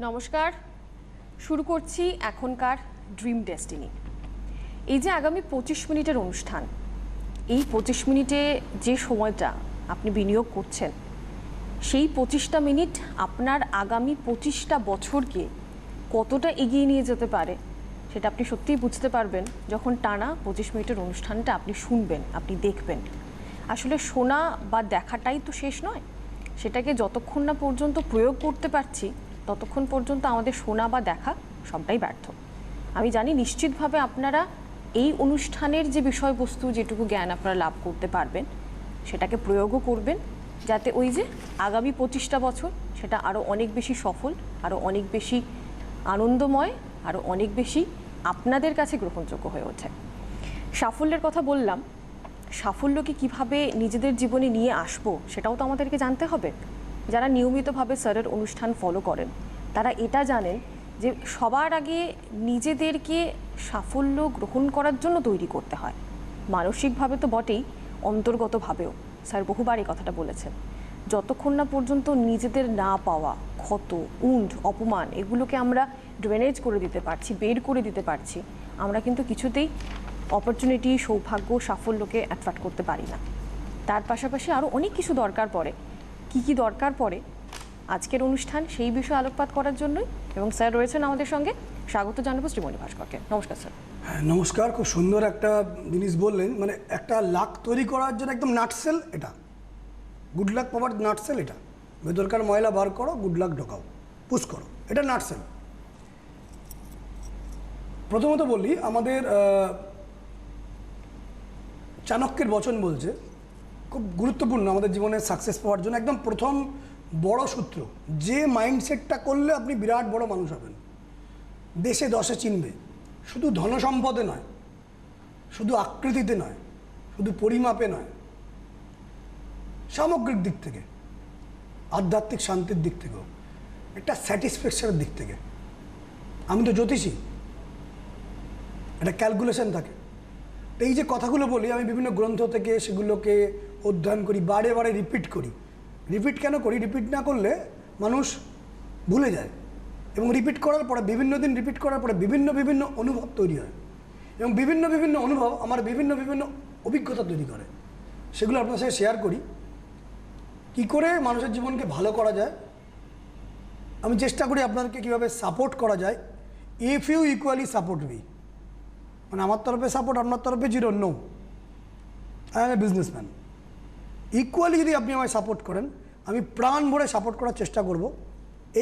নমস্কার, শুরু করছি এখনকার ড্রিম ডেস্টিনি। এই যে আগামী 25 মিনিটের অনুষ্ঠান, এই 25 মিনিটে যে সময়টা আপনি বিনিয়োগ করছেন, সেই 25টা মিনিট আপনার আগামী 25টা বছরকে কতটা এগিয়ে নিয়ে যেতে পারে সেটা আপনি সত্যিই বুঝতে পারবেন যখন টানা 25 মিনিটের অনুষ্ঠানটা আপনি শুনবেন, আপনি দেখবেন। আসলে শোনা বা দেখাটাই তো শেষ নয়, সেটাকে যতক্ষণ না পর্যন্ত প্রয়োগ করতে পারছি ততক্ষণ পর্যন্ত আমাদের শোনা বা দেখা সবটাই ব্যর্থ। আমি জানি নিশ্চিতভাবে আপনারা এই অনুষ্ঠানের যে বিষয়বস্তু, যেটুকু জ্ঞান আপনারা লাভ করতে পারবেন সেটাকে প্রয়োগও করবেন, যাতে ওই যে আগামী 25টা বছর সেটা আরও অনেক বেশি সফল, আরও অনেক বেশি আনন্দময়, আরও অনেক বেশি আপনাদের কাছে গ্রহণযোগ্য হয়ে ওঠে। সাফল্যের কথা বললাম, সাফল্যকে কিভাবে নিজেদের জীবনে নিয়ে আসবো সেটাও তো আমাদেরকে জানতে হবে। যারা নিয়মিতভাবে স্যারের অনুষ্ঠান ফলো করেন তারা এটা জানেন যে সবার আগে নিজেদেরকে সাফল্য গ্রহণ করার জন্য তৈরি করতে হয়, মানসিকভাবে তো বটেই, অন্তর্গতভাবেও। স্যার বহুবার এই কথাটা বলেছেন, যতক্ষণ না পর্যন্ত নিজেদের না পাওয়া ক্ষত, উন্ড, অপমান এগুলোকে আমরা ড্রেনেজ করে দিতে পারছি, বের করে দিতে পারছি, আমরা কিন্তু কিছুতেই অপরচুনিটি, সৌভাগ্য, সাফল্যকে অ্যাট্রাক্ট করতে পারি না। তার পাশাপাশি আরও অনেক কিছু দরকার পড়ে। কি দরকার পড়ে আজকের অনুষ্ঠান সেই বিষয়ে আলোকপাত করার জন্যই, এবং স্যার রয়েছেন আমাদের সঙ্গে। স্বাগত জানাবো শ্রীমণি ভাস্করকে। নমস্কার স্যার। হ্যাঁ, নমস্কার। খুব সুন্দর একটা জিনিস বললেন, মানে একটা লাক তৈরি করার জন্য একদম নাটসেল এটা, গুড লাক পাওয়ার নাটসেল এটা। ভেতরকার ময়লা বার করো, গুড লাক ঢোকাও, পুশ করো, এটা নাটসেল। প্রথমত বলি, আমাদের চাণক্যের বচন বলছে, খুব গুরুত্বপূর্ণ আমাদের জীবনে সাকসেস পাওয়ার জন্য একদম প্রথম বড় সূত্র, যে মাইন্ডসেটটা করলে আপনি বিরাট বড় মানুষ হবেন, দেশে দশে চিনবে, শুধু ধনসম্পদে নয়, শুধু আকৃতিতে নয়, শুধু পরিমাপে নয়, সামগ্রিক দিক থেকে, আধ্যাত্মিক শান্তির দিক থেকেও, একটা স্যাটিসফ্যাকশনের দিক থেকে। আমি তো জ্যোতিষী, একটা ক্যালকুলেশন থাকে। তো এই যে কথাগুলো বলি, আমি বিভিন্ন গ্রন্থ থেকে সেগুলোকে অধ্যয়ন করি, বারে বারে রিপিট করি। রিপিট কেন করি? রিপিট না করলে মানুষ ভুলে যায়, এবং রিপিট করার পরে, বিভিন্ন দিন রিপিট করার পরে বিভিন্ন বিভিন্ন অনুভব তৈরি হয়, এবং বিভিন্ন বিভিন্ন অনুভব আমার বিভিন্ন বিভিন্ন অভিজ্ঞতা তৈরি করে। সেগুলো আপনার সাথে শেয়ার করি, কি করে মানুষের জীবনকে ভালো করা যায়। আমি চেষ্টা করি আপনাদেরকে কীভাবে সাপোর্ট করা যায়, if you equally support me, মানে আমার তরফে সাপোর্ট, আপনার তরফে zero, no, I am a businessman. Equally যদি আপনি আমায় সাপোর্ট করেন, আমি প্রাণ ভরে সাপোর্ট করার চেষ্টা করব।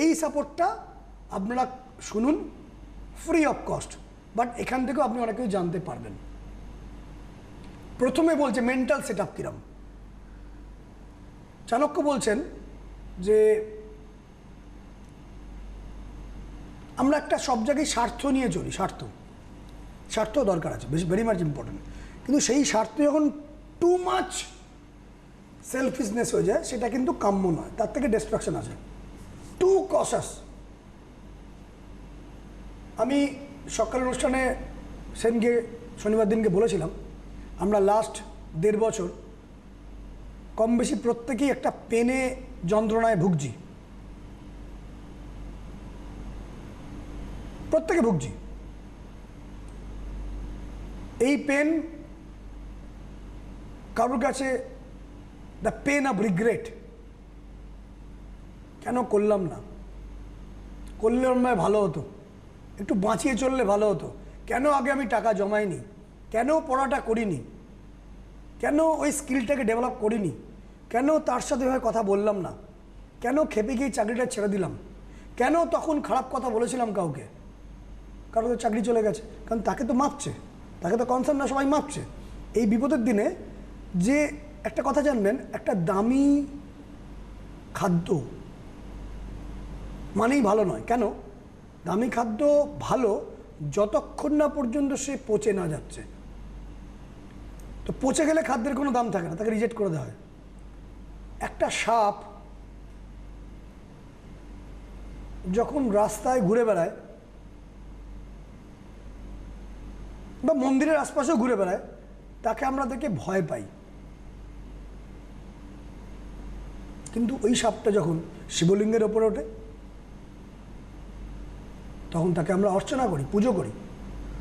এই সাপোর্টটা আপনারা শুনুন, ফ্রি অফ কস্ট, বাট এখান থেকেও আপনি অনেক কিছু জানতে পারবেন। প্রথমে বলছে মেন্টাল সেট আপ কীরকম। চাণক্য বলছেন যে আমরা একটা সব জায়গায় স্বার্থ নিয়ে চলি, স্বার্থ দরকার আছে, ভেরি মাচ ইম্পর্টেন্ট, কিন্তু সেই স্বার্থ যখন টু মাচ সেলফিশনেস হয়ে যায়, সেটা কিন্তু কাম্য নয়, তার থেকে ডিস্ট্রাকশন আছে। Too cautious. আমি সকালের অনুষ্ঠানে সেদিনকে, শনিবার দিনকে বলেছিলাম, আমরা লাস্ট 1.5 বছর কম বেশি প্রত্যেকেই একটা পেনে যন্ত্রণায় ভুগছি, প্রত্যেকে ভুগছি। এই পেন কারোর কাছে দ্য পেন অফ রিগ্রেট, কেন করলাম না, করলে অন্যায় ভালো হতো, একটু বাঁচিয়ে চললে ভালো হতো, কেন আগে আমি টাকা জমাইনি, কেন পড়াটা করিনি, কেন ওই স্কিলটাকে ডেভেলপ করিনি, কেন তার সাথে ভাবে কথা বললাম না, কেন খেপে গিয়ে চাকরিটা ছেড়ে দিলাম, কেন তখন খারাপ কথা বলেছিলাম কাউকে, কারো তো চাকরি চলে গেছে, কারণ তাকে তো মাপছে, তাকে তো কনসার্ন না, সবাই মাপছে। এই বিপদের দিনে যে একটা কথা জানবেন, একটা দামি খাদ্য মানেই ভালো নয়। কেন? দামি খাদ্য ভালো যতক্ষণ না পর্যন্ত সে পচে না যাচ্ছে। তো পচে গেলে খাদ্যের কোনো দাম থাকে না, তাকে রিজেক্ট করে দেওয়া হয়। একটা সাপ যখন রাস্তায় ঘুরে বেড়ায় বা মন্দিরের আশপাশেও ঘুরে বেড়ায়, তাকে আমরা দেখে ভয় পাই, কিন্তু ওই সাপটা যখন শিবলিঙ্গের ওপরে ওঠে, তখন তাকে আমরা অর্চনা করি, পুজো করি।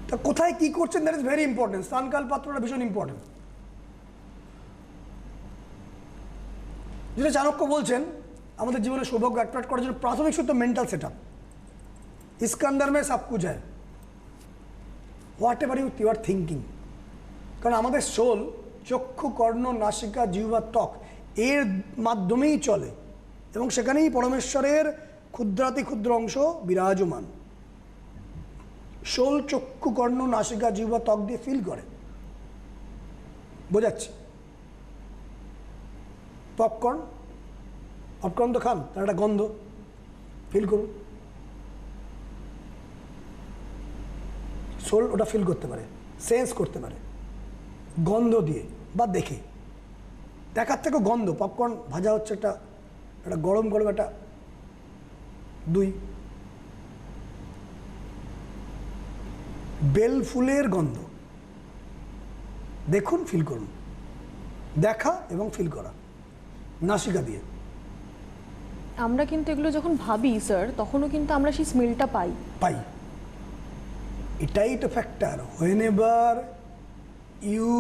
তা কোথায় কি করছেন, দ্যাট ইজ ভেরি ইম্পর্টেন্ট। স্থানকাল পাত্রটা ভীষণ ইম্পর্টেন্ট। যেটা চাণক্য বলছেন, আমাদের জীবনে সৌভাগ্য অ্যাট্রাক্ট করার জন্য প্রাথমিক সূত্র মেন্টাল সেট আপ। ইস্কান্দার মে সব কুছ হ্যায়, whatever you are thinking. কারণ আমাদের সোল চক্ষু, কর্ণ, নাসিকা, জিহ্বা, ত্বক এর মাধ্যমেই চলে, এবং সেখানেই পরমেশ্বরের ক্ষুদ্রাতি ক্ষুদ্র অংশ বিরাজমান। সোল চক্ষু, কর্ণ, নাসিকা, জিহ্বা, ত্বক দিয়ে ফিল করে। বোঝাচ্ছি? পপকর্ন তো খান, তার একটা গন্ধ ফিল করুন। সোল ওটা ফিল করতে পারে, সেন্স করতে পারে গন্ধ দিয়ে বা দেখে। দেখার থেকেও গন্ধ, পপকর্ন ভাজা হচ্ছে, একটা গরম গরম একটা দুই বেল ফুলের গন্ধ, দেখুন, ফিল করুন। দেখা এবং ফিল করা নাসিকা দিয়ে। আমরা কিন্তু এগুলো যখন ভাবি স্যার, তখনও কিন্তু আমরা সেই স্মেলটা পাই। এটাই তো factor. Whatever you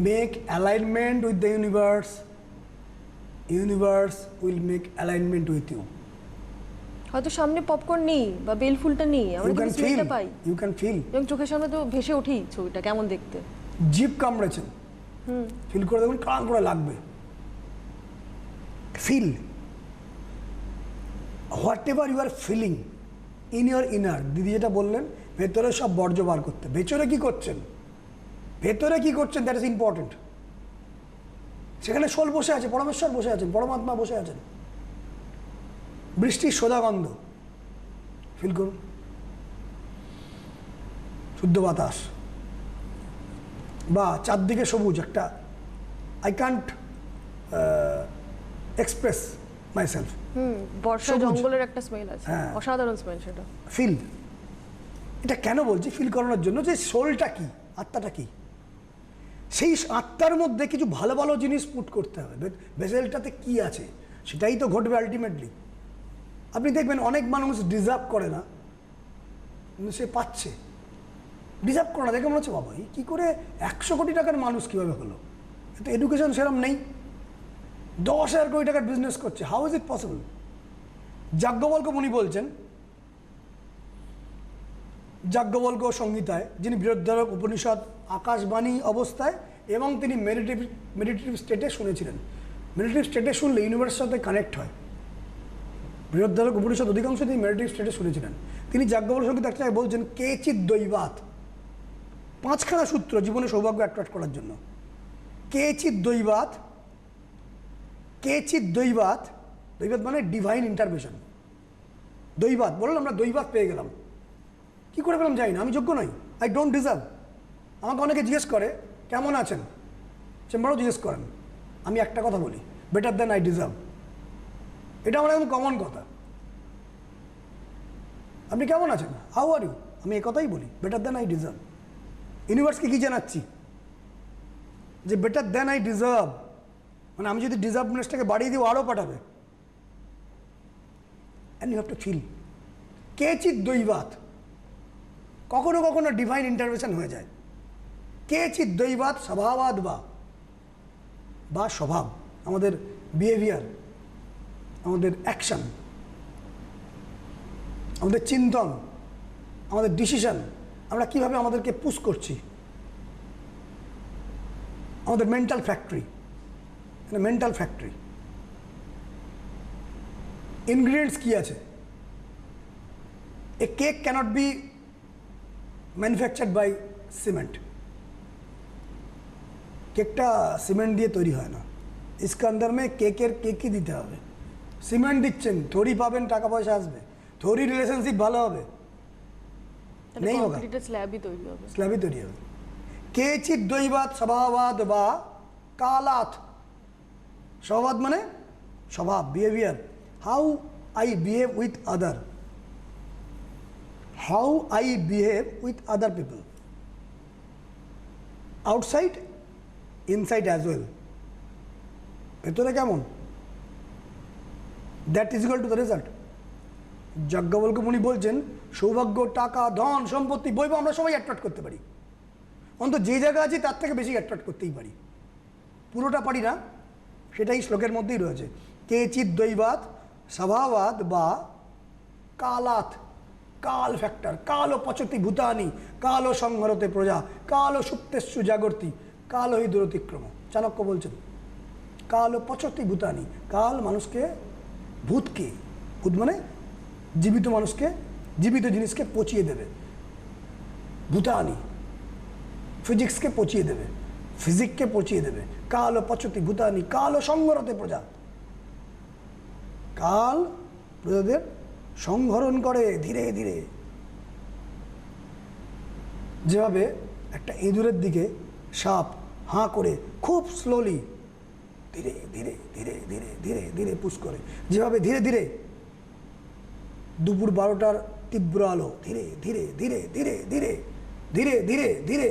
make alignment with the universe, universe will make alignment with you. হয়তো সামনে পপকর্ন নেই বা বেল ফুলটা নেই, আমরা কিন্তু স্মেলটা পাই। You can feel. এবং চোখের সামনে তো ভেসে ওঠেই ছবিটা, কেমন দেখতে। জিভ কামড়েছেন, ফিল করে দেখুন, কান করে লাগবে। Feel whatever you are feeling in your inner. দিদি যেটা বললেন, ভেতরে সব বর্জ্য বার করতে। ভেতরে কি করছেন, দ্যাট ইজ ইম্পর্টেন্ট। সেখানে সোল বসে আছে, পরমেশ্বর বসে আছেন, পরমাত্মা বসে আছেন। বৃষ্টির সোদা গন্ধ ফিল করুন, শুদ্ধ বাতাস, বা চারদিকে সবুজ একটা, আই কান্ট এক্সপ্রেস মাইসেলফ। বর্ষা জঙ্গলের একটা স্মেল আছে, হ্যাঁ। অসাধারণ স্মেল সেটা। ফিল। এটা কেন বলছি ফিল করানোর জন্য, যে সোলটা কি, আত্মাটা কি, সেই আত্মার মধ্যে কিছু ভালো ভালো জিনিস পুট করতে হবে। ভেসেলটাতে কি আছে সেটাই তো ঘটবে আলটিমেটলি। আপনি দেখবেন অনেক মানুষ ডিজার্ভ করে না, কিন্তু সে পাচ্ছে। ডিজার্ভ করে না দেখে মনে হচ্ছে, বাবা এই কী করে 100 কোটি টাকার মানুষ কীভাবে হলো, এতে এডুকেশন সেরকম নেই, 10,000 কোটি টাকার বিজনেস করছে, how is it possible? Yajnavalkya মুনি বলছেন, যাজ্ঞবল্ক্য সংহিতায়, যিনি বৃহদারণ্যক উপনিষদ আকাশবাণী অবস্থায় এবং তিনি মেডিটেটিভ স্টেটে শুনেছিলেন। মেডিটেটিভ স্টেটে শুনলে ইউনিভার্সের সাথে কানেক্ট হয়। বৃহদারণ্যক উপনিষদ অধিকাংশ তিনি মেডিটেটিভ স্টেটে শুনেছিলেন। তিনি যাজ্ঞবল্ক্য সংহিতা একটা বলছেন, কেচিৎ দৈবাত, 5খানা সূত্র জীবনে সৌভাগ্য অ্যাট্রাক্ট করার জন্য। কেচিৎ দৈবাত, দৈবাত মানে ডিভাইন ইন্টারভেনশন। দৈবাত বললাম, আমরা দৈবাত পেয়ে গেলাম, কী করে পেলাম জানি না, আমি যোগ্য নই, আই ডোন্ট ডিজার্ভ। আমাকে অনেকে জিজ্ঞেস করে কেমন আছেন, চেম্বারও জিজ্ঞেস করেন, আমি একটা কথা বলি, বেটার দ্যান আই ডিজার্ভ। এটা আমার একদম কমন কথা। আপনি কেমন আছেন, হাউ আর ইউ, আমি এ কথাই বলি, বেটার দ্যান আই ডিজার্ভ। ইউনিভার্সকে কী জানাচ্ছি, যে বেটার দ্যান আই ডিজার্ভ, মানে আমি যদি ডিজার্ভনেসটাকে বাড়িয়ে দিই, আরও পাঠাবে। And you have to feel. কেচিৎ দৈবাত, কখনো কখনো ডিভাইন ইন্টারভেনশন হয়ে যায়। কেচিৎ দৈবাত স্বভাবাদ বা স্বভাব, আমাদের বিহেভিয়ার, আমাদের অ্যাকশন, আমাদের চিন্তন, আমাদের ডিসিশন, আমরা কীভাবে আমাদেরকে পুশ করছি, আমাদের মেন্টাল ফ্যাক্টরি, ইনগ্রিডিয়েন্টস কী আছে। A cake cannot be manufactured by cement. কেকটা সিমেন্ট দিয়ে তৈরি হয় না। ইস্কান্দার মে কেকই দিতে হবে। সিমেন্ট দিচ্ছেন, থোড়ি পাবেন, টাকা পয়সা আসবে, থোড়ি রিলেশনশিপ ভালো হবে, নেই হোগা, স্ল্যাবই তৈরি হবে। কেচিৎ দৈবাত স্বভাবাদ বা কালাত। স্বভাব মানে স্বভাব, behaviour, how I behave with other, how I behave with other people, outside, inside as well. ভেতরে কেমন, that is equal to the result. Yajnavalkya মুনি বলছেন সৌভাগ্য, টাকা, ধন, সম্পত্তি, বৈভব আমরা সবাই অ্যাট্রাক্ট করতে পারি, অন্তত যে জায়গা আছি তার থেকে বেশি অ্যাট্রাক্ট করতেই পারি। পুরোটা পারি না, সেটাই শ্লোকের মধ্যেই রয়েছে। কেচিৎ দৈবাত স্বভাবাদ বা কালাত, কাল ফ্যাক্টর, কাল ও পচতি ভূতানি, কাল ও সংহরতে প্রজা, কাল ও সুপ্তেশ্বু জাগর্তি, কাল ও দূরতিক্রম। চাণক্য বলছেন কাল ও পচতি ভূতানি, কাল মানুষকে, ভূতকে, ভূত মানে জীবিত মানুষকে, জীবিত জিনিসকে পচিয়ে দেবে। ভূতানি ফিজিক্সকে পচিয়ে দেবে, ফিজিককে পচিয়ে দেবে। কাল ও পচতি ভূতানি, কাল ও সংহরতে প্রজা, কাল প্রজাদের সংহরণ করে ধীরে ধীরে। যেভাবে একটা ইঁদুরের দিকে সাপ হাঁ করে খুব স্লোলি ধীরে ধীরে ধীরে ধীরে ধীরে ধীরে পুশ করে, যেভাবে ধীরে ধীরে দুপুর 12টার তীব্র আলো ধীরে ধীরে ধীরে ধীরে ধীরে ধীরে ধীরে ধীরে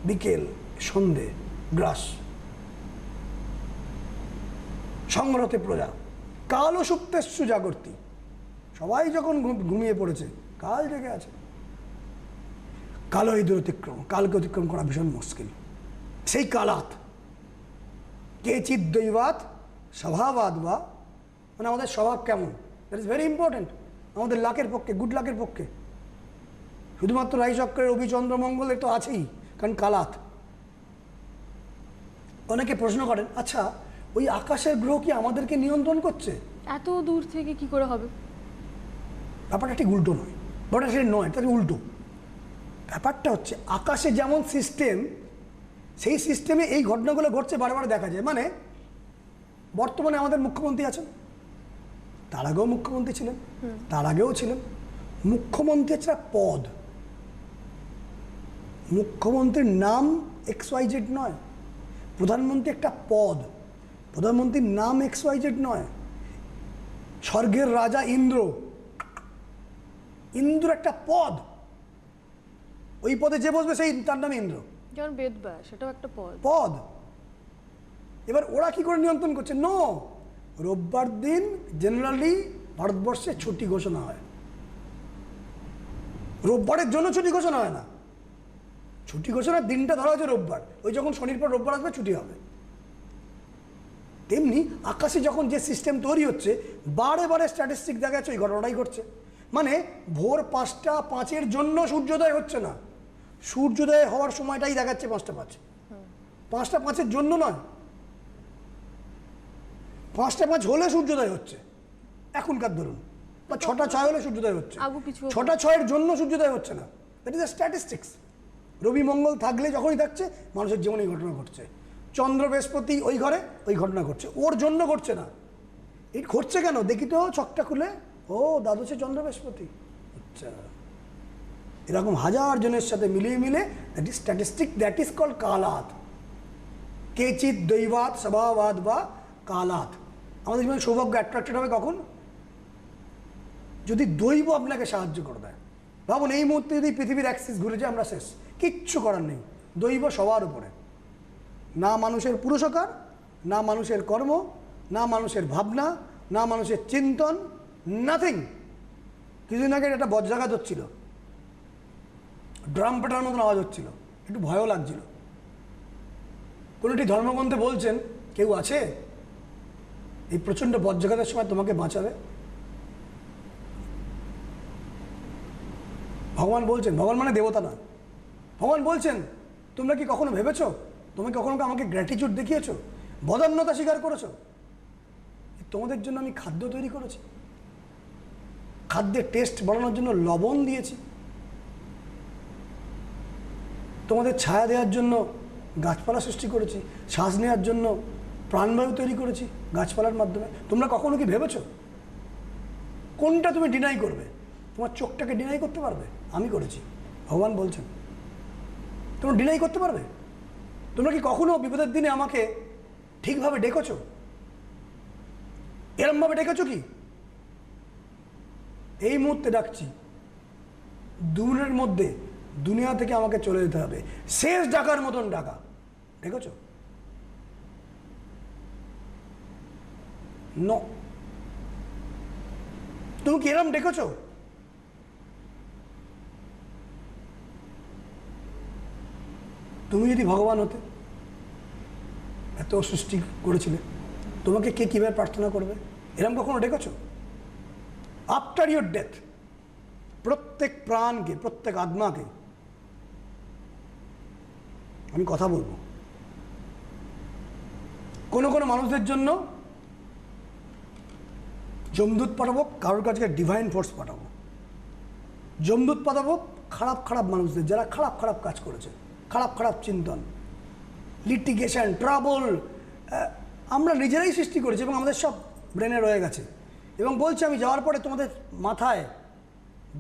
বিকেল সন্ধে গ্রাস, সংহরতে প্রজা, কাল ও সুপ্তেশ্বু জাগর্তি। সবাই যখন ঘুমিয়ে পড়েছে, কাল জেগে আছে। কাল ও দূরতিক্রম, কালকে অতিক্রম করা ভীষণ মুশকিল। সেই কালাত কেচিৎ দৈবাত স্বভাবাদ বা, মানে আমাদের স্বভাব কেমন, দ্যাট ইজ ভেরি ইম্পর্টেন্ট আমাদের লাকের পক্ষে, গুড লাকের পক্ষে। শুধুমাত্র রাইচক্রের অভিচন্দ্র মঙ্গলের তো আছেই, কারণ কালাত। অনেকে প্রশ্ন করেন, আচ্ছা ওই আকাশের গ্রহ কি আমাদেরকে নিয়ন্ত্রণ করছে? এত দূর থেকে কি করে হবে? ব্যাপারটা ঠিক উল্টো নয়, ব্যাপারটা সেটা নয়, তাহলে উল্টো। ব্যাপারটা হচ্ছে আকাশে যেমন সিস্টেম, সেই সিস্টেমে এই ঘটনাগুলো ঘটছে, বারবার দেখা যায়। মানে বর্তমানে আমাদের মুখ্যমন্ত্রী আছেন, তার আগেও মুখ্যমন্ত্রী ছিলেন, তার আগেও ছিলেন। মুখ্যমন্ত্রী হচ্ছে একটা পদ, মুখ্যমন্ত্রীর নাম XYZ নয়। প্রধানমন্ত্রী একটা পদ, প্রধানমন্ত্রীর নাম XYZ নয়। স্বর্গের রাজা ইন্দ্র, ইন্দ্র একটা পদ, ওই পদে যে বসবে সেই তার নাম ইন্দ্র। যেমন বেদব্যাস, সেটাও একটা পদ। পদ। এবার ওরা কি করে নিয়ন্ত্রণ করছে? নো, রোববার দিন জেনারেলি ভারতবর্ষে ছুটি ঘোষণা হয়। রোববারের জন্য ছুটি ঘোষণা হয় না, ছুটি ঘোষণার দিনটা ধরা হয়েছে রোববার, ওই যখন শনির পর রোববার আসবে ছুটি হবে। তেমনি আকাশে যখন যে সিস্টেম তৈরি হচ্ছে, বারে বারে স্ট্যাটিস্টিক দেখা যাচ্ছে ওই ঘটনাটাই ঘটছে। মানে ভোর 5টা 5-এর জন্য সূর্যোদয় হচ্ছে না, সূর্যোদয় হওয়ার সময়টাই দেখাচ্ছে 5টা 5। 5টা 5-এর জন্য নয়, 5টা 5 হলে সূর্যোদয় হচ্ছে এখনকার ধরুন, বা 6টা 6 হলে সূর্যোদয় হচ্ছে, 6টা 6-এর জন্য সূর্যোদয় হচ্ছে না। That is a statistics. রবি মঙ্গল থাকলে যখনই থাকছে মানুষের জীবনে এই ঘটনা ঘটছে। চন্দ্র বৃহস্পতি ওই ঘরে ওই ঘটনা ঘটছে, ওর জন্য ঘটছে না। এই ঘটছে কেন দেখি তো, ছকটা খুলে, ও দ্বাদশে চন্দ্র বৃহস্পতি, আচ্ছা। এরকম হাজার জনের সাথে মিলিয়ে মিলে that is statistic, that is called কালাত। কেচিৎ দৈবাত স্বভাবাদ বা কালাত। আমাদের জীবনে সৌভাগ্য অ্যাট্রাক্টেড হবে কখন? যদি দৈব আপনাকে সাহায্য করে দেয়। ভাবুন এই মুহূর্তে যদি পৃথিবীর অ্যাক্সিস ঘুরে যায়, আমরা শেষ, কিচ্ছু করার নেই। দৈব সবার উপরে, না মানুষের পুরুষকার, না মানুষের কর্ম, না মানুষের ভাবনা, না মানুষের চিন্তন, নাথিং। কিছুদিন আগে একটা বজ্রাঘাত হচ্ছিল, ড্রাম পেটার মতন আওয়াজ হচ্ছিল, একটু ভয়ও লাগছিল। কোনোটি ধর্মগ্রন্থে বলছেন কেউ আছে এই প্রচণ্ড বজ্রাঘাতের সময় তোমাকে বাঁচাবে? ভগবান বলছেন, ভগবান মানে দেবতা না, ভগবান বলছেন তোমরা কি কখনো ভেবেছো, তুমি কখনো আমাকে গ্র্যাটিটিউড দেখিয়েছো, বদান্যতা স্বীকার করেছো? তোমাদের জন্য আমি খাদ্য তৈরি করেছি, খাদ্যের টেস্ট বাড়ানোর জন্য লবণ দিয়েছি, তোমাদের ছায়া দেওয়ার জন্য গাছপালা সৃষ্টি করেছি, শ্বাস নেওয়ার জন্য প্রাণবায়ু তৈরি করেছি গাছপালার মাধ্যমে। তোমরা কখনো কি ভেবেছো? কোনটা তুমি ডিনাই করবে? তোমার চোখটাকে ডিনাই করতে পারবে? আমি করেছি, ভগবান বলছেন। তোমরা ডিনাই করতে পারবে? তোমরা কি কখনো বিপদের দিনে আমাকে ঠিকভাবে ডেকেছো? এরমভাবে ডেকেছো কি? এই মুহূর্তে ডাকছি, 2 মিনিটের মধ্যে দুনিয়া থেকে আমাকে চলে যেতে হবে, শেষ ডাকার মতন ডাকা। ডেকেছো? নো, তুমি কি এরম ডেকেছো? তুমি যদি ভগবান হতে, এত সৃষ্টি করেছিলে, তোমাকে কে কিভাবে প্রার্থনা করবে? এরম কখনো ডেকেছো? আফটার ইয়োর ডেথ প্রত্যেক প্রাণকে, প্রত্যেক আত্মাকে আমি কথা বলবো। কোনো কোনো মানুষদের জন্য যমদূত পাঠাবো, কারোর কাছে ডিভাইন ফোর্স পাঠাবো। যমদূত পাঠাবো খারাপ খারাপ মানুষদের, যারা খারাপ খারাপ কাজ করেছে, খারাপ খারাপ চিন্তন, লিটিগেশন, ট্রাবল আমরা নিজেরাই সৃষ্টি করেছি এবং আমাদের সব ব্রেনে রয়ে গেছে। এবং বলছি আমি যাওয়ার পরে তোমাদের মাথায়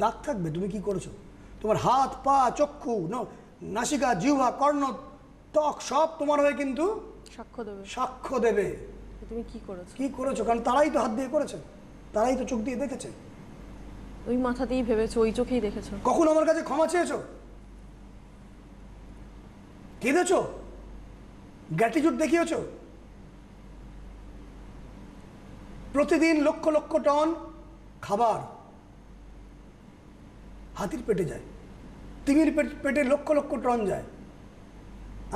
দাগ থাকবে তুমি কি করেছো। তোমার হাত, পা, চক্ষু, নাসিকা, জিহ্বা, কর্ণ, ত্বক সব তোমার হয়ে কিন্তু সাক্ষ্য দেবে তুমি কি করেছো, কি করেছো। কারণ তারাই তো হাত দিয়ে করেছে, তারাই তো চোখ দিয়ে দেখেছে। ওই মাথাতেই ভেবেছো, ওই চোখেই দেখেছো। কখন আমার কাছে ক্ষমা চেয়েছো? কেঁদেছো? গ্র্যাটিটিউড দেখিয়েছো? প্রতিদিন লক্ষ লক্ষ টন খাবার হাতির পেটে যায়, তিমির পেটে লক্ষ লক্ষ টন যায়।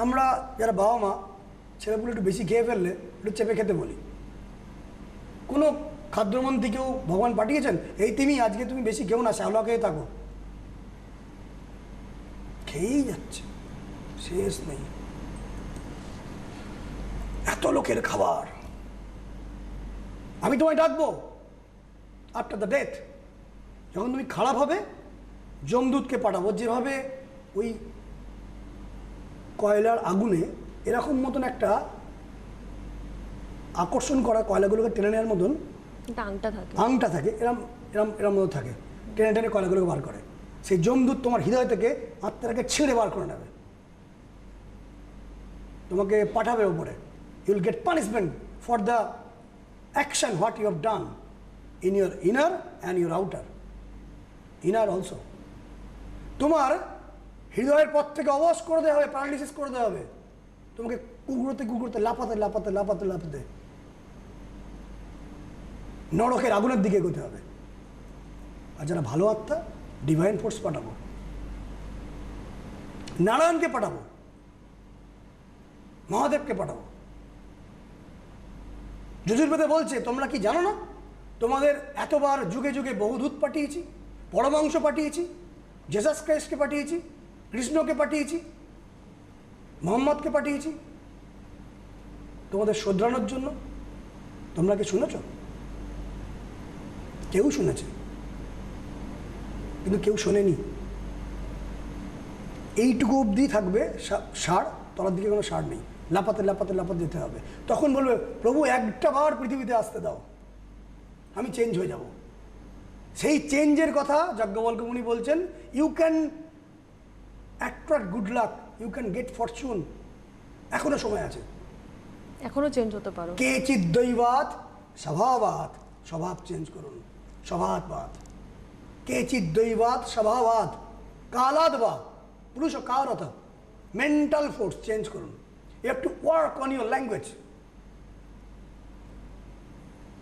আমরা যারা বাবা মা, ছেলেগুলো একটু বেশি খেয়ে ফেললে একটু চেপে খেতে বলি। কোনো খাদ্যমন্ত্রীকেও ভগবান পাঠিয়েছেন, এই তিমি আজকে তুমি বেশি খেও না, শ্যাওলা খেয়ে থাকো। খেয়েই যাচ্ছে, শেষ নেই। এত লোকের খাবার। আমি তোমায় ডাকবো আফটার দ্য ডেথ, যখন তুমি খারাপ হবে, যমদূতকে পাঠাবো। যেভাবে ওই কয়লার আগুনে এরকম মতন একটা আকর্ষণ করা, কয়লাগুলোকে টেনে নেওয়ার মতন আংটা থাকে, এরম এরম এরম মতো থাকে, টেনে টেনে কয়লাগুলোকে বার করে। সেই যমদূত তোমার হৃদয় থেকে আত্মাটাকে ছিঁড়ে বার করে নেবে, তোমাকে পাঠাবে ওপরে। You will get punishment for the action what you have done in your inner and your outer, inner also. তোমার হৃদয়ের পথ থেকে অবশ করে দেওয়া হবে, প্যারালিসিস করে দেওয়া হবে। তোমাকে কুকুরতে কুকুরতে লাফাতে লাফাতে লাফাতে লাফাতে নরকের আগুনের দিকে এগোতে হবে। আর যারা ভালো আত্মা, ডিভাইন ফোর্স পাঠাবো, নারায়ণকে পাঠাবো, মহাদেবকে পাঠাবো। যজুর্বেদে বলছে, তোমরা কি জানো না তোমাদের এতবার যুগে যুগে বহুদূত পাঠিয়েছি, পরমাংশ পাঠিয়েছি, জেসাস ক্রাইস্টকে পাঠিয়েছি, কৃষ্ণকে পাঠিয়েছি, মোহাম্মদকে পাঠিয়েছি তোমাদের শোধরানোর জন্য। তোমরা কি শুনেছ? কেউ শুনেছে, কিন্তু কেউ শোনেনি। এইটুকু অবধি থাকবে সার, তলার দিকে কোনো সার নেই। লাপাতে লাপাতে লাপাতে যেতে হবে। তখন বলবে, প্রভু একটা বার পৃথিবীতে আসতে দাও, আমি চেঞ্জ হয়ে যাব। সেই চেঞ্জের কথা যাজ্ঞবল্ক্য মুনি বলছেন, you can attract good luck, you can get fortune. এখনো সময় আছে, এখনো চেঞ্জ হতে পারো। কেচিৎ দৈবাৎ স্বভাবাৎ, স্বভাব চেঞ্জ করুন, স্বভাববাদ। কেচিৎ দৈবাৎ স্বভাবাৎ কালাদ বা পুরুষ কারত, মেন্টাল ফোর্স চেঞ্জ করুন। You have to work on your language,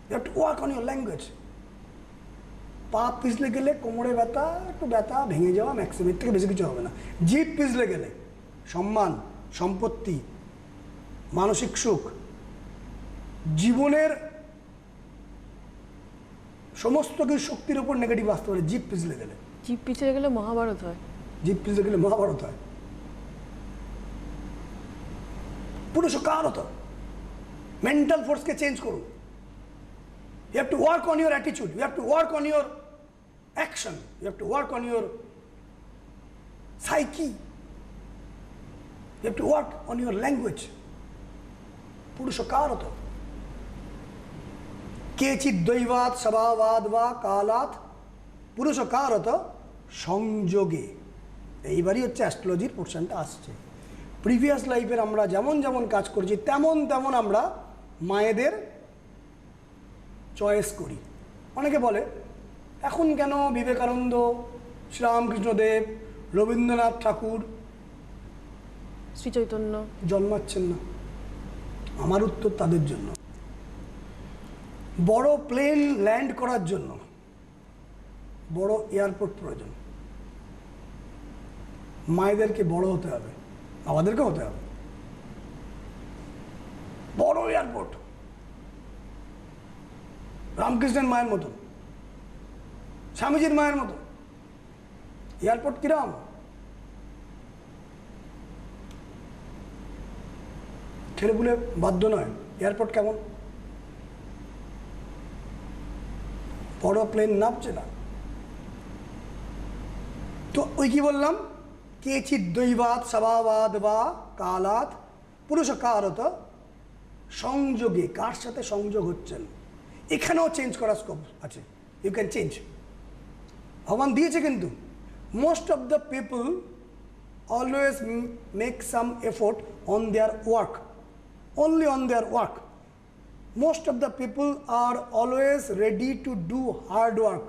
you have to work on your language. পা পিছলে গেলে কোমরে ব্যথা, একটু ব্যথা, ভেঙে যাওয়া, ম্যাক্সিমাম, এর থেকে বেশি কিছু হবে না। জিভ পিছলে গেলে সম্মান, সম্পত্তি, মানসিক সুখ, জীবনের সমস্ত কিছু শক্তির উপর নেগেটিভ আসতে পারে জিভ পিছলে গেলে। জিভ পিছলে গেলে মহাভারত হয়, জিভ পিছলে গেলে মহাভারত হয়। পুরুষ কারত, মেন্টাল ফোর্সকে চেঞ্জ করুন। You have to work on your attitude, you have to work on your action, you have to work on your psyche, you have to work on your language. পুরুষকারত কেচিৎ দৈবাৎ স্বভাবাৎ বা কালাৎ পুরুষকারত সংযোগে। এইবারই হচ্ছে অ্যাস্ট্রোলজির পোর্শনটা আসছে। প্রিভিয়াস লাইফের আমরা যেমন যেমন কাজ করছি তেমন তেমন আমরা মায়েদের চয়েস করি। অনেকে বলে, এখন কেন বিবেকানন্দ, শ্রীরামকৃষ্ণদেব, রবীন্দ্রনাথ ঠাকুর, শ্রীচৈতন্য জন্মাচ্ছেন না? আমার উত্তর তাদের জন্য। বড় প্লেন ল্যান্ড করার জন্য বড় এয়ারপোর্ট প্রয়োজন। মায়েদেরকে বড় হতে হবে, আমাদেরকে হতে হবে। বড় এয়ারপোর্ট, রামকৃষ্ণের মায়ের মতো, স্বামীজির মায়ের মতো এয়ারপোর্ট। কিরাম ছেলেপুলে বাধ্য নয়, এয়ারপোর্ট কেমন, বড় প্লেন নামছে না তো। ওই কি বললাম, কেচিৎ দৈবাত স্বভাবাদ বা কালাত পুরুষকারত সংযোগে, কার সাথে সংযোগ হচ্ছেন, এখানেও চেঞ্জ করার স্কোপ আছে। ইউ ক্যান চেঞ্জ, ভগবান দিয়েছে। কিন্তু most of the people always make some effort on their work, only on their work. Most of the people are always ready to do hard work.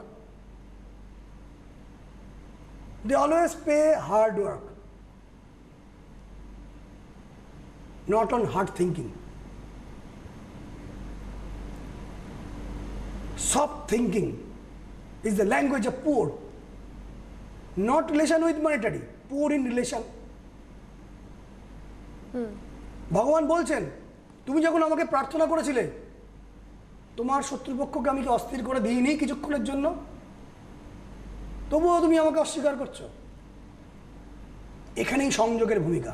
They always pay hard work, not on hard thinking. Soft thinking is the language of poor, not relation with monetary, poor in relation. ভগবান বলছেন, তুমি যখন আমাকে প্রার্থনা করেছিলে, তোমার শত্রুপক্ষকে আমি কি অস্থির করে দিইনি কিছুক্ষণের জন্য? তবুও তুমি আমাকে অস্বীকার করছো। এখানেই সংযোগের ভূমিকা।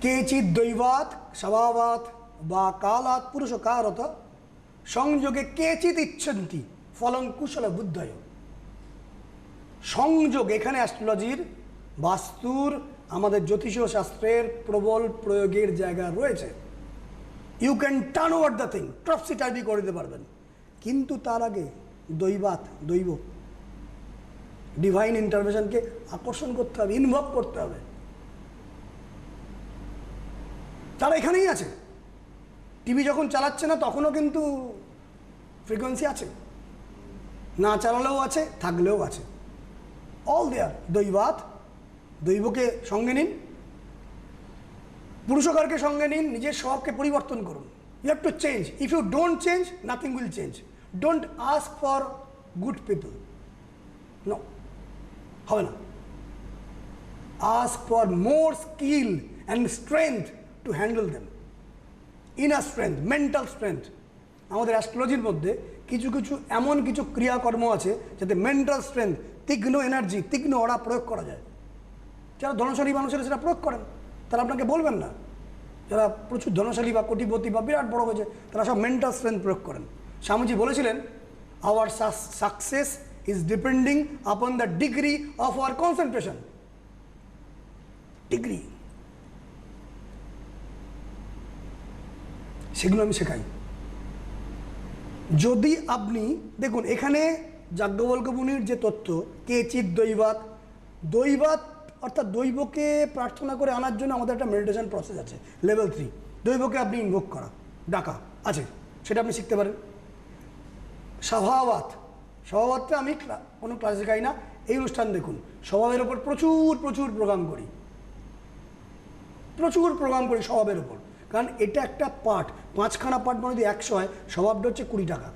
কেচিৎ দৈবাত স্বভাবাত বা কালাত পুরুষকারত সংযোগে কেচিৎ ইচ্ছন্তি ফলং কুশল বুদ্ধয়। সংযোগ এখানে অ্যাস্ট্রোলজির, বাস্তুর, আমাদের জ্যোতিষীয় শাস্ত্রের প্রবল প্রয়োগের জায়গা রয়েছে। You can turn over the thing, topsy turvy করে দিতে পারবেন। কিন্তু তার আগে দৈবাত, দৈব, ডিভাইন ইন্টারভেনশনকে আকর্ষণ করতে হবে, ইনভলভ করতে হবে। তারা এখানেই আছে। টিভি যখন চালাচ্ছে না তখনও কিন্তু ফ্রিকোয়েন্সি আছে, না চালালেও আছে, থাকলেও আছে। অল দেয়ার। দৈবাত, দৈবকে সঙ্গে নিন, পুরুষকারকে সঙ্গে নিন, নিজের স্বভাবকে পরিবর্তন করুন। You have to change. If you don't change, nothing will change. Don't ask for good people, no, হবে না। Ask for more skill and strength to handle them. Inner strength, mental strength. আমাদের অ্যাস্ট্রোলজির মধ্যে কিছু কিছু এমন কিছু ক্রিয়াকর্ম আছে যাতে মেন্টাল স্ট্রেংথ, তীক্ষ্ণ এনার্জি, তীক্ষ্ণ অরা প্রয়োগ করা যায়। যারা ধনশালী মানুষেরা সেটা প্রয়োগ করেন, তারা আপনাকে বলবেন না। যারা প্রচুর ধনশালী বা কোটিপতি বা বিরাট বড় হয়েছে, তারা সব মেন্টাল স্ট্রেংথ প্রয়োগ করেন। স্বামীজি বলেছিলেন, hour success is depending upon the degree of our concentration. Degree, সেগুলো আমি শেখাই। যদি আপনি দেখুন, এখানে যাজ্ঞবল্ক্য মুনির যে তথ্য, কেচিৎ দৈবাত, দৈবাত অর্থাৎ দৈবকে প্রার্থনা করে আনার জন্য আমাদের একটা মেডিটেশন প্রসেস আছে, লেভেল 3। দৈবকে আপনি ইনভোক করা, ডাকা আছে, সেটা আপনি শিখতে পারেন। স্বভাবাত, স্বভাবাতটা আমি কোনো ক্লাসে শেখাই না। এই অনুষ্ঠান দেখুন, স্বভাবের ওপর প্রচুর প্রচুর প্রোগ্রাম করি, প্রচুর প্রোগ্রাম করি স্বভাবের ওপর। কারণ এটা একটা পাঠ, 5খানা পাঠ মানে যদি 100 হয়, স্বভাবটা হচ্ছে 20 টাকা।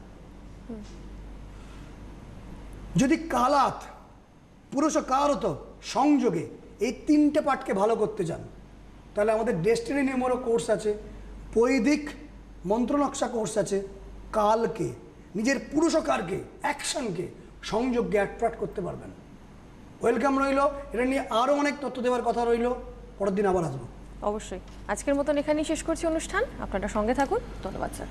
যদি কালাত পুরুষকারত সংযোগে এই 3টে পাঠকে ভালো করতে চান, তাহলে আমাদের ডেস্টিনি নিউমেরো কোর্স আছে, বৈদিক মন্ত্রনকশা কোর্স আছে। কালকে, নিজের পুরুষকারকে, অ্যাকশনকে সংযোগকে অ্যাট্রাক্ট করতে পারবেন। ওয়েলকাম রইল। এটা নিয়ে আরও অনেক তথ্য দেওয়ার কথা রইল, পরের দিন আবার আসবো। অবশ্যই। আজকের মতন এখানেই শেষ করছি অনুষ্ঠান। আপনারা সঙ্গে থাকুন। ধন্যবাদ স্যার।